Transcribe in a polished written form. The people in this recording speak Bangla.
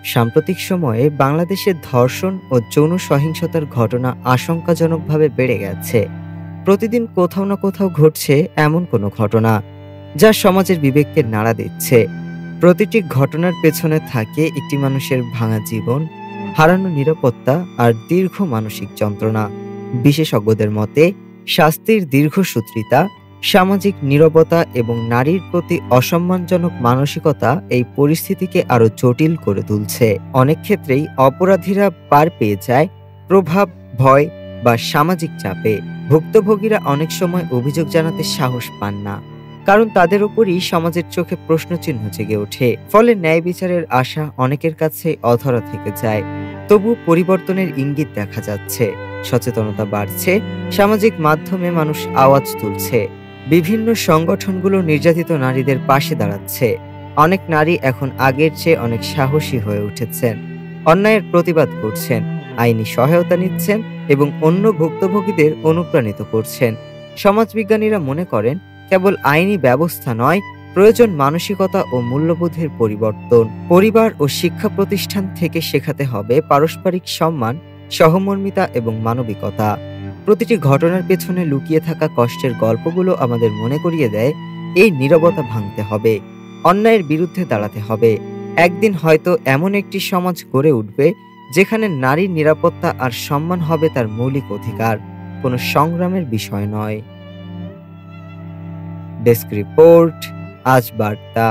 সাম্প্রতিক সময়ে বাংলাদেশে ধর্ষণ ও যৌন সহিংসতার ঘটনা আশঙ্কাজনকভাবে বেড়ে গেছে। প্রতিদিন কোথাও না কোথাও ঘটছে এমন কোনো ঘটনা যা সমাজের বিবেককে নাড়া দিচ্ছে। প্রতিটি ঘটনার পেছনে থাকে একটি মানুষের ভাঙা জীবন, হারানো নিরাপত্তা আর দীর্ঘ মানসিক যন্ত্রণা। বিশেষজ্ঞদের মতে শাস্তির দীর্ঘসূত্রিতা, সামাজিক নীরবতা এবং নারীর প্রতি অসম্মানজনক মানসিকতা এই পরিস্থিতিকে আরো জটিল করে তুলছে। অনেক ক্ষেত্রেই অপরাধীরা পার পেয়ে যায় প্রভাব, ভয় বা সামাজিক চাপে। ভুক্তভোগীরা অনেক সময় অভিযোগ জানাতে সাহস পান না, কারণ তাদের উপরই সমাজের চোখে প্রশ্নচিহ্ন জেগে ওঠে। ফলে ন্যায় বিচারের আশা অনেকের কাছে অধরা থেকে যায়। তবু পরিবর্তনের ইঙ্গিত দেখা যাচ্ছে, সচেতনতা বাড়ছে, সামাজিক মাধ্যমে মানুষ আওয়াজ তুলছে, বিভিন্ন সংগঠনগুলো নির্যাতিত নারীদের পাশে দাঁড়াচ্ছে। অনেক নারী এখন আগের চেয়ে অনেক সাহসী হয়ে উঠেছেন, অন্যায়ের প্রতিবাদ করছেন, আইনি সহায়তা নিচ্ছেন এবং অন্য ভুক্তভোগীদের অনুপ্রাণিত করছেন। সমাজবিজ্ঞানীরা মনে করেন, কেবল আইনি ব্যবস্থা নয়, প্রয়োজন মানসিকতা ও মূল্যবোধের পরিবর্তন। পরিবার ও শিক্ষা প্রতিষ্ঠান থেকে শেখাতে হবে পারস্পরিক সম্মান, সহমর্মিতা এবং মানবিকতা। প্রতিটি ঘটনার পেছনে লুকিয়ে থাকা কষ্টের গল্পগুলো আমাদের মনে করিয়ে দেয়, এই নীরবতা ভাঙতে হবে, অন্যায়ের বিরুদ্ধে দাঁড়াতে হবে। একদিন হয়তো এমন একটি সমাজ গড়ে উঠবে যেখানে নারীর নিরাপত্তা আর সম্মান হবে তার মৌলিক অধিকার, কোনো সংগ্রামের বিষয় নয়। ডেস্ক রিপোর্ট, আজ বার্তা।